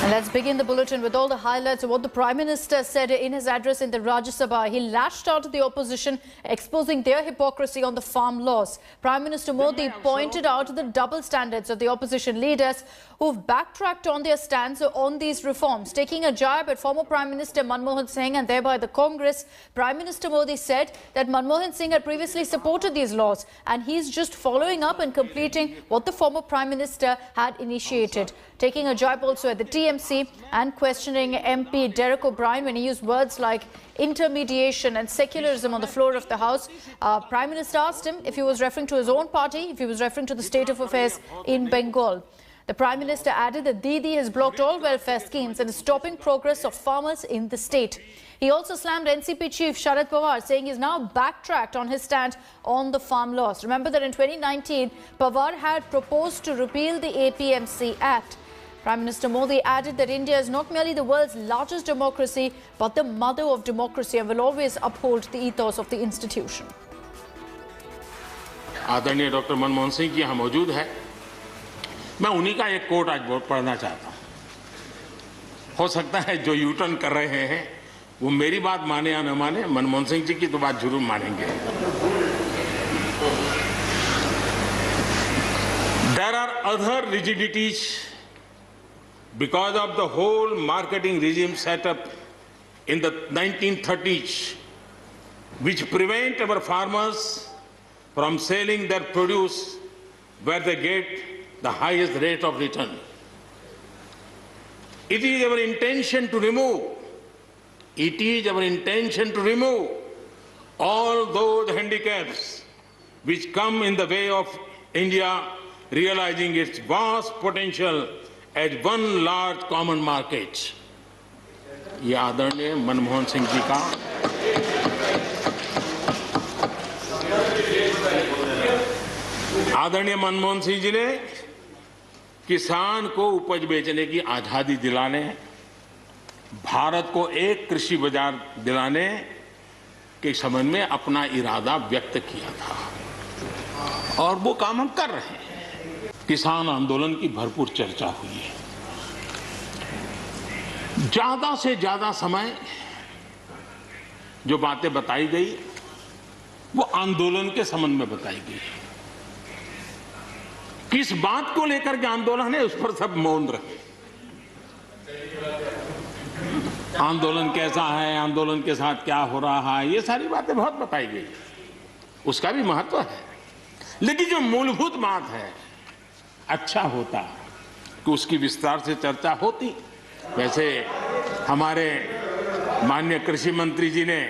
Let's begin the bulletin with all the highlights of what the Prime Minister said in his address in the Rajya Sabha. He lashed out at the opposition, exposing their hypocrisy on the farm laws. Prime Minister Modi pointed out the double standards of the opposition leaders who've backtracked on their stance on these reforms. Taking a jab at former Prime Minister Manmohan Singh and thereby the Congress, Prime Minister Modi said that Manmohan Singh had previously supported these laws and he's just following up and completing what the former Prime Minister had initiated. Taking a jab also at the TMC and questioning MP Derek O'Brien when he used words like intermediation and secularism on the floor of the House. Prime Minister asked him if he was referring to his own party, if he was referring to the state of affairs in Bengal. The Prime Minister added that Didi has blocked all welfare schemes and is stopping progress of farmers in the state. He also slammed NCP chief Sharad Pawar, saying he's now backtracked on his stand on the farm laws. Remember that in 2019, Pawar had proposed to repeal the APMC Act. Prime Minister Modi added that India is not merely the world's largest democracy, but the mother of democracy and will always uphold the ethos of the institution. आदरणीय doctor Manmohan Singh ji यहाँ मौजूद है। मैं उन्हीं का एक coat आज पढ़ना चाहता हूँ। हो सकता है जो यू टर्न कर रहे हैं वो मेरी बात माने या न माने, मनमोहन सिंह जी की तो बात जरूर मानेंगे। There are other rigidities because of the whole marketing regime set up in the 1930s, which prevent our farmers from selling their produce where they get the highest rate of return. It is our intention to remove all those handicaps which come in the way of India realizing its vast potential as one large common market. ये आदरणीय मनमोहन सिंह जी का आदरणीय मनमोहन सिंह जी ने किसान को उपज बेचने की आजादी दिलाने, भारत को एक कृषि बाजार दिलाने के संबंध में अपना इरादा व्यक्त किया था और वो काम हम कर रहे हैं। किसान आंदोलन की भरपूर चर्चा हुई है। ज्यादा से ज्यादा समय जो बातें बताई गई वो आंदोलन के संबंध में बताई गई। किस बात को लेकर के आंदोलन है उस पर सब मौन रहे। आंदोलन कैसा है, आंदोलन के साथ क्या हो रहा है, ये सारी बातें बहुत बताई गई, उसका भी महत्व है। लेकिन जो मूलभूत बात है, अच्छा होता कि उसकी विस्तार से चर्चा होती। वैसे हमारे माननीय कृषि मंत्री जी ने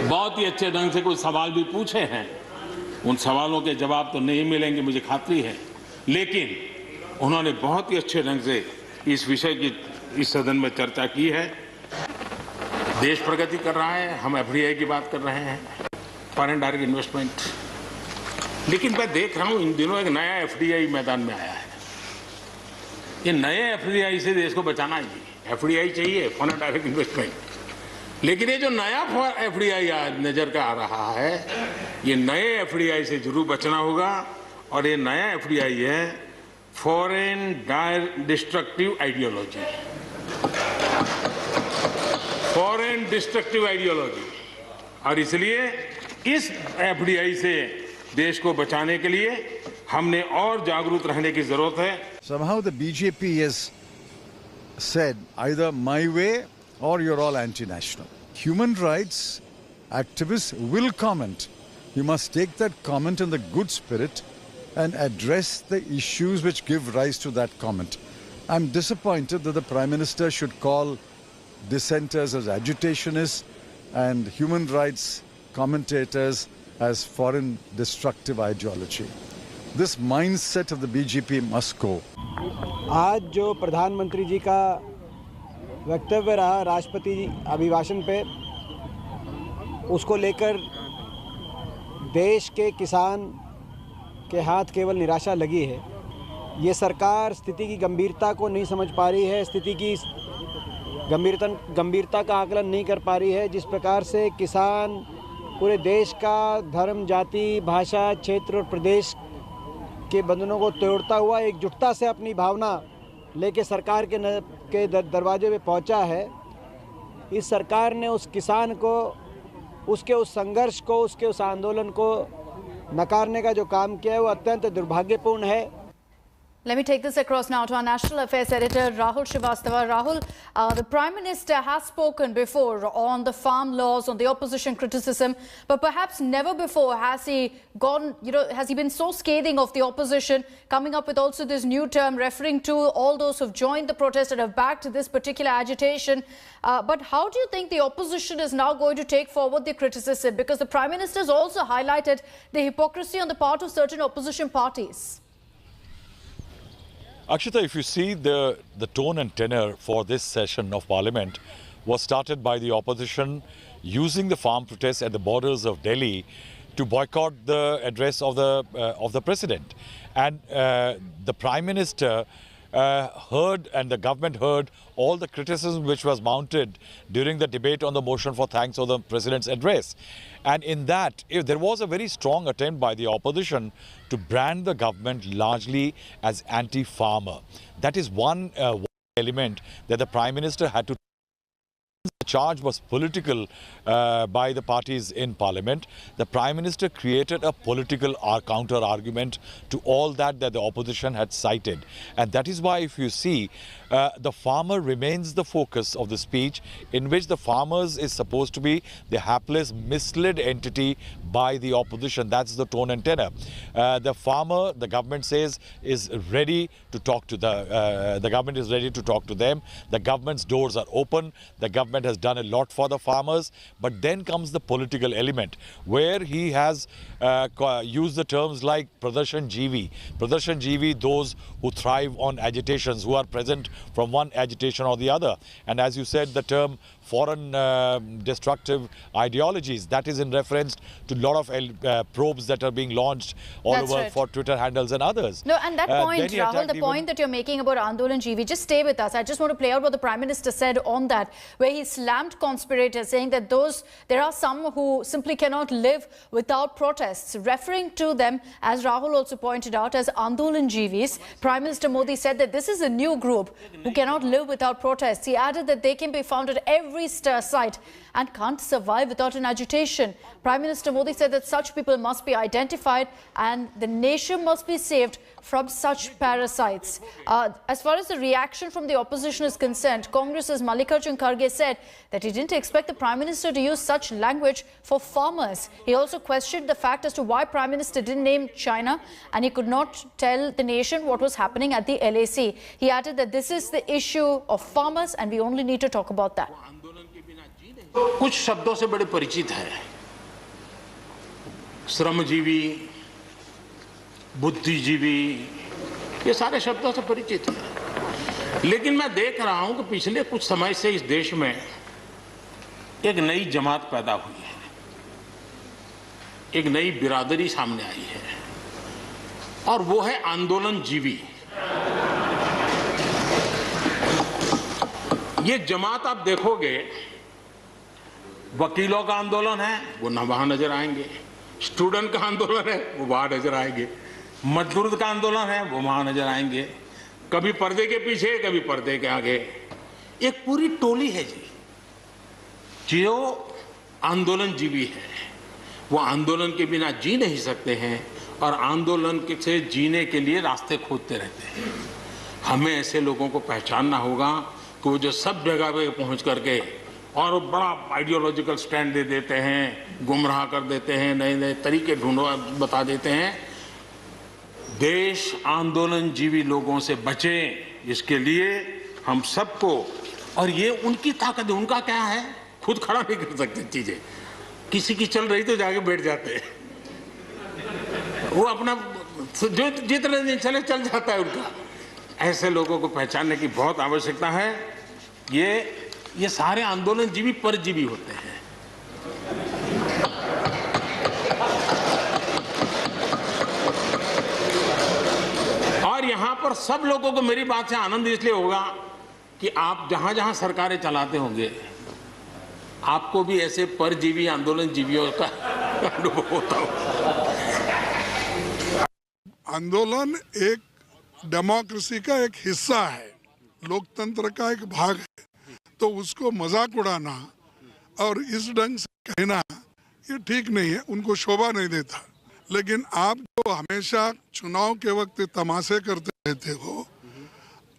बहुत ही अच्छे ढंग से कुछ सवाल भी पूछे हैं। उन सवालों के जवाब तो नहीं मिलेंगे, मुझे खातरी है, लेकिन उन्होंने बहुत ही अच्छे ढंग से इस विषय की इस सदन में चर्चा की है। देश प्रगति कर रहा है, हम एफडीआई की बात कर रहे हैं, फॉरेन डायरेक्ट इन्वेस्टमेंट। लेकिन मैं देख रहा हूं इन दिनों एक नया एफडीआई मैदान में आया है। ये नए एफडीआई से देश को बचाना चाहिए। एफडीआई चाहिए, फॉरेन डायरेक्ट इन्वेस्टमेंट, लेकिन ये जो नया एफडीआई नजर का आ रहा है, ये नए एफडीआई से जरूर बचना होगा। और ये नया एफडीआई है foreign destructive ideology, foreign destructive ideology. और इसलिए इस एफडीआई से देश को बचाने के लिए हमने और जागरूक रहने की जरूरत है। Somehow the BJP has said either my way or you're all anti-national. Human rights activists will comment. You must take that comment in the good spirit and address the issues which give rise to that comment. I'm disappointed that the Prime Minister should call dissenters as agitationists and human rights commentators as foreign destructive ideology. This mindset of the BJP must go. आज जो प्रधानमंत्री जी का वक्तव्य रहा राष्ट्रपति अभिभाषण पे, उसको लेकर देश के किसान के हाथ केवल निराशा लगी है। ये सरकार स्थिति की गंभीरता को नहीं समझ पा रही है, स्थिति की गंभीरता का आकलन नहीं कर पा रही है। जिस प्रकार से किसान पूरे देश का धर्म, जाति, भाषा, क्षेत्र और प्रदेश के बंधनों को तोड़ता हुआ एकजुटता से अपनी भावना लेके सरकार के दरवाजे पे पहुंचा है। इस सरकार ने उस किसान को, उसके उस संघर्ष को, उसके उस आंदोलन को नकारने का जो काम किया है वो अत्यंत दुर्भाग्यपूर्ण है। Let me take this across now to our National Affairs Editor, Rahul Srivastava. Rahul, the Prime Minister has spoken before on the farm laws, on the opposition criticism, but perhaps never before has he gone, has he been so scathing of the opposition, coming up with also this new term referring to all those who've joined the protest and have backed this particular agitation. But how do you think the opposition is now going to take forward the criticism? Because the Prime Minister has also highlighted the hypocrisy on the part of certain opposition parties. Akshita, if you see the tone and tenor for this session of Parliament was started by the opposition using the farm protests at the borders of Delhi to boycott the address of the President. And the Prime Minister heard and the government heard all the criticism which was mounted during the debate on the motion for thanks of the President's address. And in that, there was a very strong attempt by the opposition to brand the government largely as anti-farmer. That is one element that the Prime Minister had to. The charge was political by the parties in Parliament. The Prime Minister created a political counter-argument to all that the opposition had cited. And that is why, if you see, the farmer remains the focus of the speech, in which the farmers is supposed to be the hapless, misled entity by the opposition. That's the tone and tenor. The farmer, the government says, is ready to talk to the government is ready to talk to them. The government's doors are open. The government has done a lot for the farmers, but then comes the political element where he has used the terms like Pradarshan Jeevi. Pradarshan Jeevi, those who thrive on agitations, who are present from one agitation or the other. And as you said, the term foreign destructive ideologies, that is in reference to a lot of probes that are being launched all That's over right. for Twitter handles and others. No, and that point, Then he Rahul, attacked the point that you're making about Andolan Jeevi, just stay with us. I just want to play out what the Prime Minister said on that, where he slammed conspirators, saying that there are some who simply cannot live without protests, referring to them, as Rahul also pointed out, as Andolan Jeevis. Prime Minister Modi said that this is a new group who cannot live without protests. He added that they can be found at every stir site and can't survive without an agitation. Prime Minister Modi said that such people must be identified and the nation must be saved from such parasites. As far as the reaction from the opposition is concerned, Congress's Mallikarjun Kharge said that he didn't expect the Prime Minister to use such language for farmers. He also questioned the fact as to why Prime Minister didn't name China and he could not tell the nation what was happening at the LAC. He added that this is the issue of farmers and we only need to talk about that. कुछ शब्दों से बड़े परिचित है, श्रमजीवी, बुद्धिजीवी, ये सारे शब्दों से परिचित है। लेकिन मैं देख रहा हूं कि पिछले कुछ समय से इस देश में एक नई जमात पैदा हुई है, एक नई बिरादरी सामने आई है और वो है आंदोलन जीवी। ये जमात आप देखोगे, वकीलों का आंदोलन है वो ना वहां नजर आएंगे, स्टूडेंट का आंदोलन है वो वहां नजर आएंगे, मजदूर का आंदोलन है वो वहां नजर आएंगे, कभी पर्दे के पीछे कभी पर्दे के आगे। एक पूरी टोली है जी जो आंदोलन जीवी है, वो आंदोलन के बिना जी नहीं सकते हैं और आंदोलन से जीने के लिए रास्ते खोजते रहते हैं। हमें ऐसे लोगों को पहचानना होगा कि वो जो सब जगह पे पहुंच करके और बड़ा आइडियोलॉजिकल स्टैंड दे देते हैं, गुमराह कर देते हैं, नए नए तरीके बता देते हैं। देश आंदोलन जीवी लोगों से बचे, इसके लिए हम सबको, और ये उनकी ताकत है। उनका क्या है, खुद खड़ा नहीं कर सकते चीजें, किसी की चल रही तो जाके बैठ जाते हैं, वो अपना जो जितने दिन चले चल जाता है उनका। ऐसे लोगों को पहचानने की बहुत आवश्यकता है। ये सारे आंदोलन जीवी परजीवी होते हैं। और यहां पर सब लोगों को मेरी बात से आनंद इसलिए होगा कि आप जहां जहां सरकारें चलाते होंगे, आपको भी ऐसे परजीवी आंदोलन जीवियों का अनुभव होता होगा। आंदोलन एक डेमोक्रेसी का एक हिस्सा है लोकतंत्र का एक भाग है, तो उसको मजाक उड़ाना और इस ढंग से कहना ये ठीक नहीं है, उनको शोभा नहीं देता। लेकिन आप जो हमेशा चुनाव के वक्त तमाशे करते रहते हो,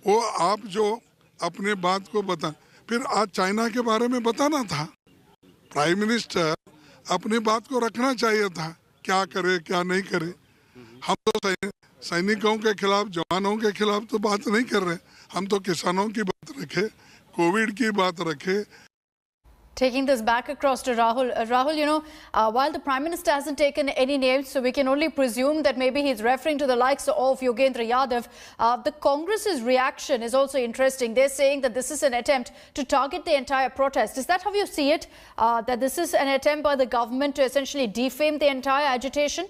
वो आप जो अपने बात को बता, फिर आज चाइना के बारे में बताना था। प्राइम मिनिस्टर अपनी बात को रखना चाहिए था, क्या करे क्या नहीं करे। हम तो सैनिकों के खिलाफ, जवानों के खिलाफ तो बात नहीं कर रहे, हम तो किसानों की बात रखे, कोविड की बात रखे। Taking this back across to Rahul. Rahul, while the Prime Minister hasn't taken any names, so we can only presume that maybe he's referring to the likes of Yogendra Yadav. The Congress's reaction is also interesting. They're saying that this is an attempt to target the entire protest. Is that how you see it? That this is an attempt by the government to essentially defame the entire agitation?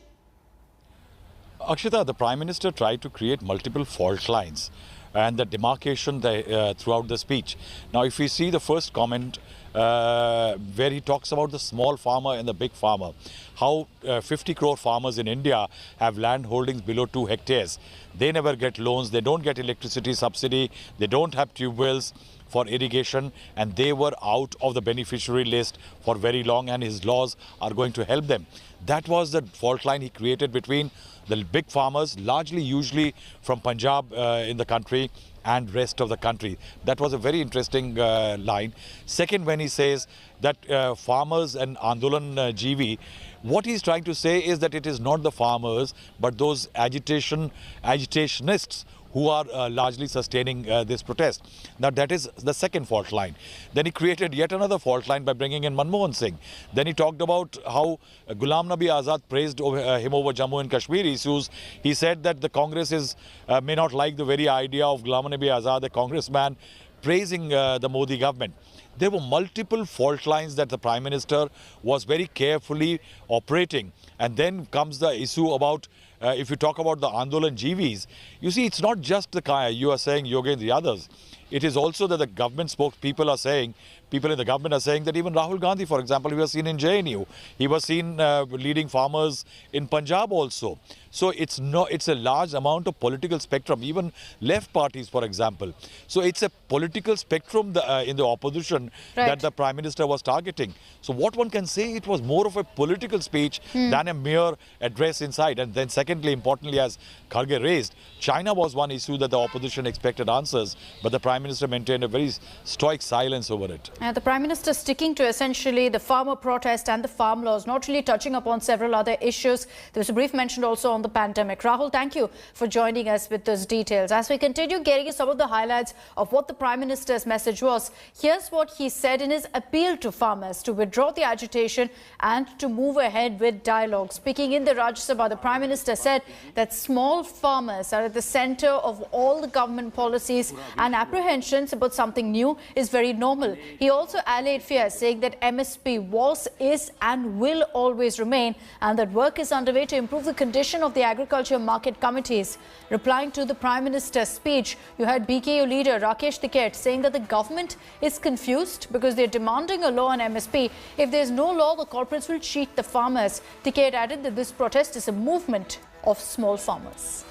Akshita, the Prime Minister tried to create multiple fault lines and the demarcation throughout the speech. Now, if we see the first comment where he talks about the small farmer and the big farmer, how 50 crore farmers in India have land holdings below 2 hectares. They never get loans, they don't get electricity subsidy, they don't have tube wells for irrigation, and they were out of the beneficiary list for very long, and his laws are going to help them. That was the fault line he created between the big farmers, largely usually from Punjab in the country, and rest of the country. That was a very interesting line. Second, when he says that farmers and Andolan GV, what he's trying to say is that it is not the farmers, but those agitationists who are largely sustaining this protest. Now, that is the second fault line. Then he created yet another fault line by bringing in Manmohan Singh. Then he talked about how Ghulam Nabi Azad praised him over Jammu and Kashmir issues. He said that the Congress may not like the very idea of Ghulam Nabi Azad, a congressman, praising the Modi government. There were multiple fault lines that the Prime Minister was very carefully operating. And then comes the issue about, if you talk about the Andolan GVs, you see, it's not just the you are saying Yogendra Yadav. It is also that the government spokespeople are saying, people in the government are saying that even Rahul Gandhi, for example, he was seen in JNU. He was seen leading farmers in Punjab also. So it's a large amount of political spectrum, even left parties, for example. So it's a political spectrum in the opposition that the Prime Minister was targeting. So what one can say, it was more of a political speech than a mere address inside. And then secondly, importantly, as Kharge raised, China was one issue that the opposition expected answers, but the Prime Minister maintained a very stoic silence over it. The Prime Minister sticking to essentially the farmer protest and the farm laws, not really touching upon several other issues. There was a brief mention also on the pandemic. Rahul, thank you for joining us with those details. As we continue getting some of the highlights of what the Prime Minister's message was, here's what he said in his appeal to farmers to withdraw the agitation and to move ahead with dialogue. Speaking in the Rajya Sabha, the Prime Minister said that small farmers are at the centre of all the government policies, and apprehensions about something new is very normal. He also allayed fears, saying that MSP was, is and will always remain, and that work is underway to improve the condition of the agriculture market committees. Replying to the Prime Minister's speech, you had BKU leader Rakesh Tikait saying that the government is confused because they're demanding a law on MSP. If there's no law, the corporates will cheat the farmers. Tikait added that this protest is a movement of small farmers.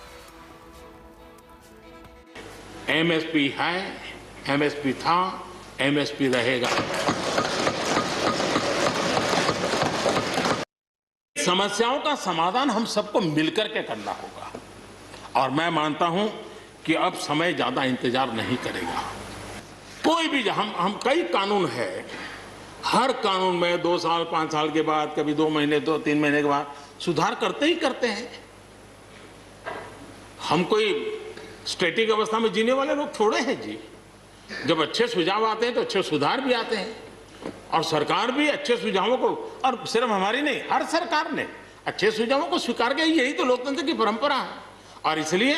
MSP है, MSP था, MSP रहेगा। समस्याओं का समाधान हम सबको मिलकर के करना होगा, और मैं मानता हूं कि अब समय ज्यादा इंतजार नहीं करेगा। कोई भी हम कई कानून है, हर कानून में 2 साल 5 साल के बाद, कभी 2 महीने 2-3 महीने के बाद सुधार करते ही करते हैं। हम कोई स्टैटिक अवस्था में जीने वाले लोग थोड़े हैं जी। जब अच्छे सुझाव आते हैं तो अच्छे सुधार भी आते हैं, और सरकार भी अच्छे सुझावों को, और सिर्फ हमारी नहीं, हर सरकार ने अच्छे सुझावों को स्वीकार किया। यही तो लोकतंत्र की परंपरा है, और इसलिए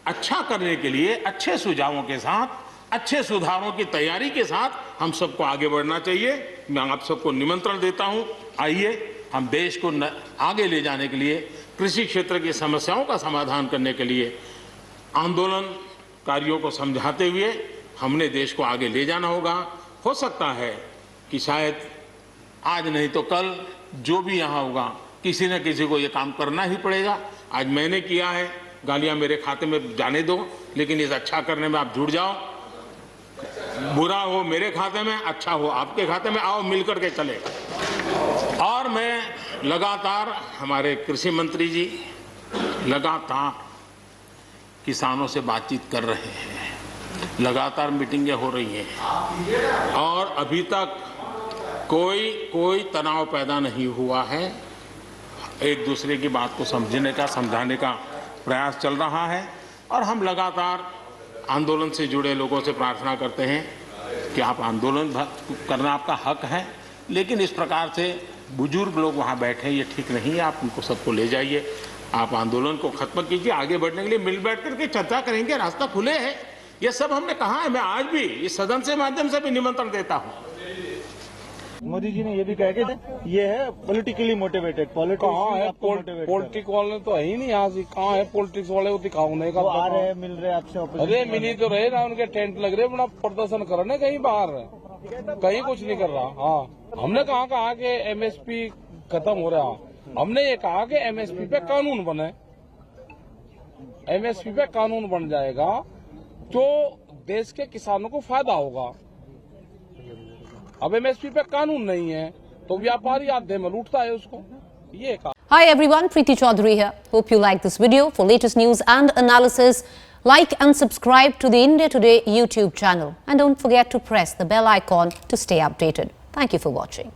अच्छा करने के लिए अच्छे सुझावों के साथ, अच्छे सुधारों की तैयारी के साथ हम सबको आगे बढ़ना चाहिए। मैं आप सबको निमंत्रण देता हूं, आइए हम देश को आगे ले जाने के लिए, कृषि क्षेत्र की समस्याओं का समाधान करने के लिए आंदोलनकारियों को समझाते हुए हमने देश को आगे ले जाना होगा। हो सकता है कि शायद आज नहीं तो कल जो भी यहाँ होगा, किसी न किसी को ये काम करना ही पड़ेगा। आज मैंने किया है, गालियाँ मेरे खाते में जाने दो, लेकिन इस अच्छा करने में आप जुड़ जाओ, बुरा हो मेरे खाते में, अच्छा हो आपके खाते में, आओ मिलकर के चले। और मैं लगातार, हमारे कृषि मंत्री जी लगातार किसानों से बातचीत कर रहे हैं, लगातार मीटिंगें हो रही हैं और अभी तक कोई तनाव पैदा नहीं हुआ है। एक दूसरे की बात को समझने का, समझाने का प्रयास चल रहा है और हम लगातार आंदोलन से जुड़े लोगों से प्रार्थना करते हैं कि आप आंदोलन करना आपका हक है, लेकिन इस प्रकार से बुजुर्ग लोग वहाँ बैठे ये ठीक नहीं है। आप उनको सबको ले जाइए, आप आंदोलन को खत्म कीजिए। आगे बढ़ने के लिए मिल बैठ करके चर्चा करेंगे, रास्ता खुले है। ये सब हमने कहा है। मैं आज भी इस सदन से माध्यम से भी निमंत्रण देता हूँ। मोदी जी ने ये भी कहा कि ये है पॉलिटिकली मोटिवेटेड। कहाँ है पॉलिटिक्स वाले? तो है ही नहीं यहाँ से। कहाँ है पॉलिटिक्स वाले? वो दिखाओ नहीं का आ रहे, मिल रहे आपसे। अरे मिली तो रहे ना, उनके टेंट लग रहे, बड़ा प्रदर्शन कर रहे कहीं बाहर, कहीं कुछ नहीं कर रहा। हाँ, हमने कहा कि एमएसपी खत्म हो रहा। हमने ये कहा कि एमएसपी पे कानून बने, एमएसपी पे कानून बन जाएगा जो देश के किसानों को फायदा होगा। अब एमएसपी पे कानून नहीं है तो व्यापारी आधे में लूटता है उसको। ये कहा। Hi everyone, Preeti Chaudhary here. Hope you like this video. For latest news and analysis, like and subscribe to the India Today YouTube channel. And don't forget to press the bell icon to stay updated. Thank you for watching.